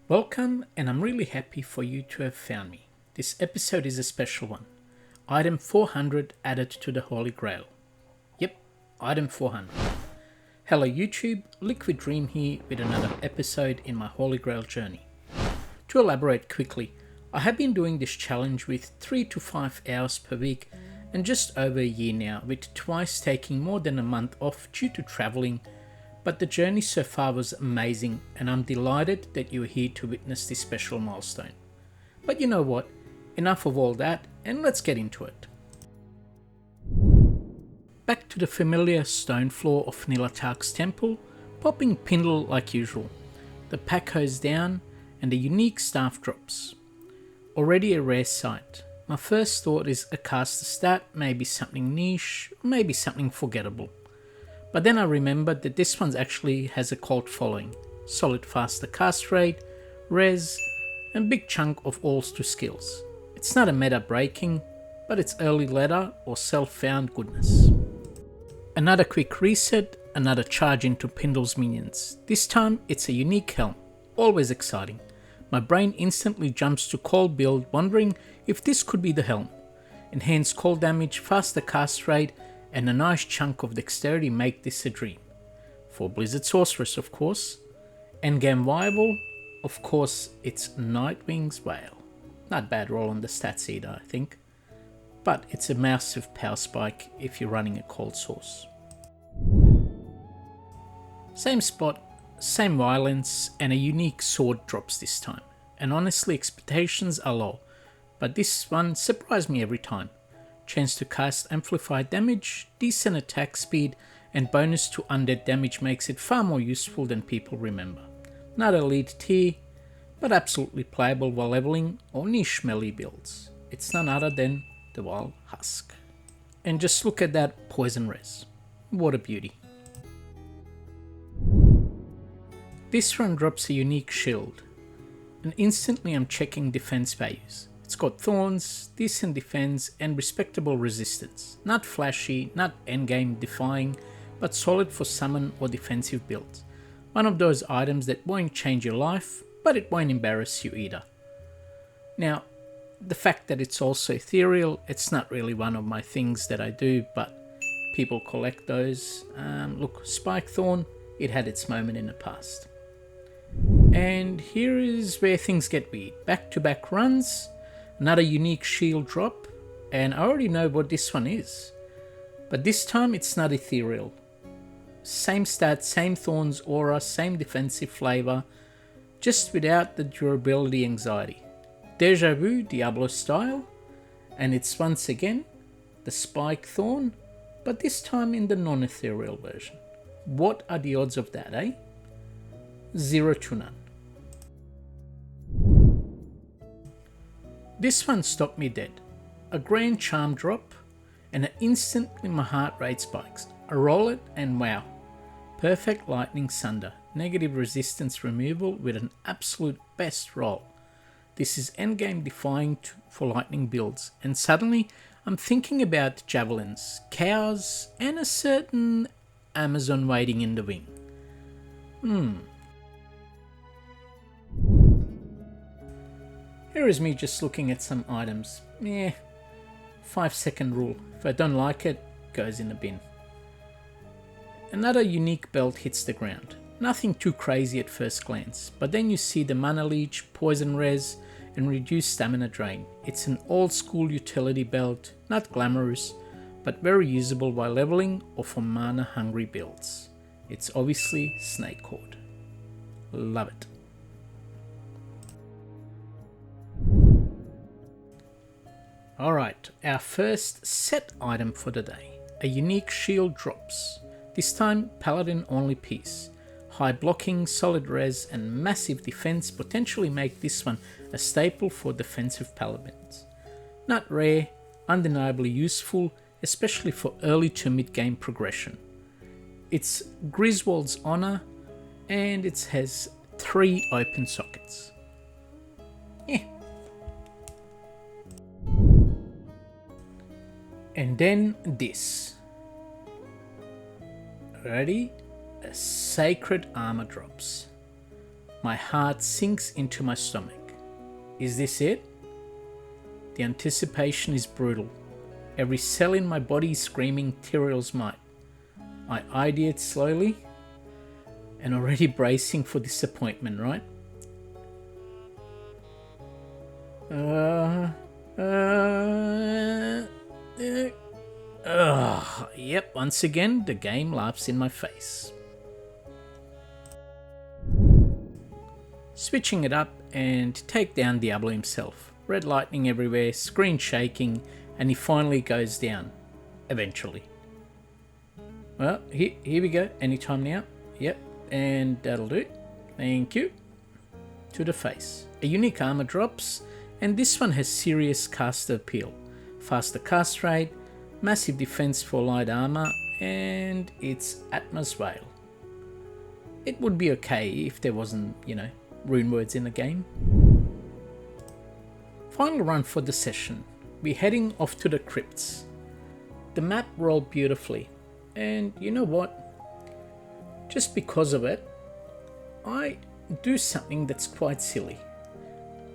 Welcome, and I'm really happy for you to have found me. This episode is a special one. Item 400 added to the Holy Grail. Yep, item 400. Hello YouTube, Liquid Dream here with another episode in my Holy Grail journey. To elaborate quickly, I have been doing this challenge with 3 to 5 hours per week and just over a year now, with twice taking more than a month off due to travelling. But the journey so far was amazing, and I'm delighted that you are here to witness this special milestone. But you know what? Enough of all that, and let's get into it. Back to the familiar stone floor of Nihlathak's temple, popping Pindle like usual. The pack goes down, and the unique staff drops. Already a rare sight. My first thought is a caster stat, maybe something niche, or maybe something forgettable. But then I remembered that this one actually has a cult following, solid faster cast rate, res, and big chunk of alls to skills. It's not a meta breaking, but it's early ladder or self-found goodness. Another quick reset, another charge into Pindle's minions. This time it's a unique helm, always exciting. My brain instantly jumps to cold build, wondering if this could be the helm. Enhanced cold damage, faster cast rate, and a nice chunk of dexterity make this a dream. For Blizzard Sorceress, of course. Endgame viable, of course, it's Nightwing's Whale. Not bad roll on the stats either, I think. But it's a massive power spike if you're running a cold source. Same spot, same violence, and a unique sword drops this time. And honestly, expectations are low, but this one surprised me every time. Chance to cast amplified damage, decent attack speed, and bonus to undead damage makes it far more useful than people remember. Not elite tier, but absolutely playable while leveling or niche melee builds. It's none other than the Wild Husk. And just look at that poison res. What a beauty. This run drops a unique shield, and instantly I'm checking defense values. It's got thorns, decent defense, and respectable resistance. Not flashy, not endgame defying, but solid for summon or defensive builds. One of those items that won't change your life, but it won't embarrass you either. Now, the fact that it's also ethereal, it's not really one of my things that I do, but people collect those. Look, Spike Thorn, it had its moment in the past. And here is where things get weird. Back-to-back runs, another unique shield drop, and I already know what this one is. But this time it's not ethereal. Same stats, same thorns aura, same defensive flavor, just without the durability anxiety. Deja vu, Diablo style, and it's once again the Spike Thorn, but this time in the non-ethereal version. What are the odds of that, eh? 0 to none. This one stopped me dead. A grand charm drop, and instantly my heart rate spikes. I roll it and wow. Perfect lightning sunder. Negative resistance removal with an absolute best roll. This is endgame defying for lightning builds, and suddenly I'm thinking about javelins, cows, and a certain Amazon waiting in the wing. Here is me just looking at some items. 5-second rule. If I don't like it, goes in the bin. Another unique belt hits the ground. Nothing too crazy at first glance, but then you see the mana leech, poison res, and reduced stamina drain. It's an old school utility belt, not glamorous, but very usable while leveling or for mana hungry builds. It's obviously snake cord. Love it. Alright, our first set item for the day. A unique shield drops. This time paladin only piece. High blocking, solid res, and massive defense potentially make this one a staple for defensive paladins. Not rare, undeniably useful, especially for early to mid game progression. It's Griswold's Honor, and it has 3 open sockets. And then this. Ready? A sacred armor drops. My heart sinks into my stomach. Is this it? The anticipation is brutal. Every cell in my body is screaming Tyrell's might. I eyed it slowly and already bracing for disappointment, right? Yep, once again, the game laughs in my face. Switching it up and take down Diablo himself. Red lightning everywhere, screen shaking, and he finally goes down. Eventually. Well, here we go. Anytime now. Yep, and that'll do. Thank you. To the face. A unique armor drops, and this one has serious caster appeal. Faster cast rate, massive defense for light armor, and it's Atma's Veil. It would be okay if there wasn't, rune words in the game. Final run for the session. We're heading off to the crypts. The map rolled beautifully, and you know what? Just because of it, I do something that's quite silly.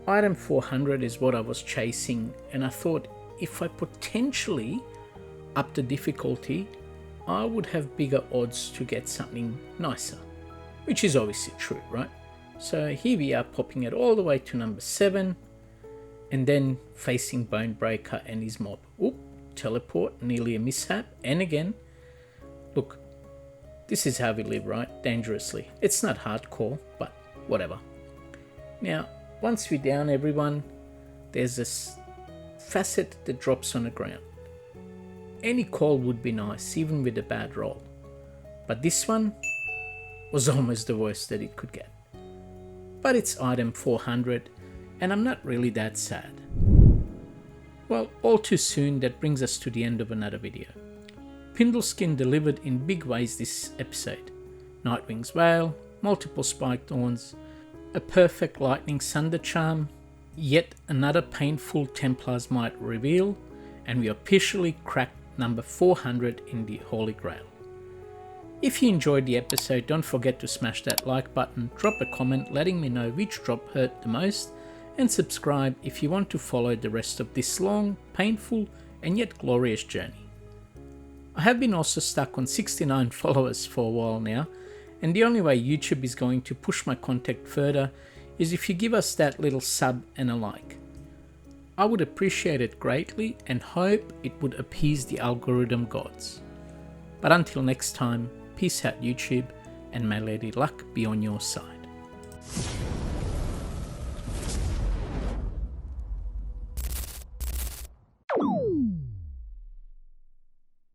Item 400 is what I was chasing, and I thought if I potentially up the difficulty, I would have bigger odds to get something nicer, which is obviously true, right? So here we are, popping it all the way to number 7, and then facing Bonebreaker and his mob. Oop, teleport, nearly a mishap, and again, look, this is how we live, right? Dangerously. It's not hardcore, but whatever. Now, once we're down, everyone, there's this facet that drops on the ground. Any call would be nice, even with a bad roll. But this one was almost the worst that it could get. But it's item 400, and I'm not really that sad. Well, all too soon, that brings us to the end of another video. Pindleskin delivered in big ways this episode. Nightwing's Veil, multiple Spike Thorns, a perfect Lightning Sunder Charm, yet another painful Templar's Might reveal, and we officially cracked number 400 in the Holy Grail. If you enjoyed the episode, don't forget to smash that like button, drop a comment letting me know which drop hurt the most, and subscribe if you want to follow the rest of this long, painful, and yet glorious journey. I have been also stuck on 69 followers for a while now, and the only way YouTube is going to push my content further is if you give us that little sub and a like. I would appreciate it greatly and hope it would appease the algorithm gods. But until next time, peace out YouTube, and may Lady Luck be on your side.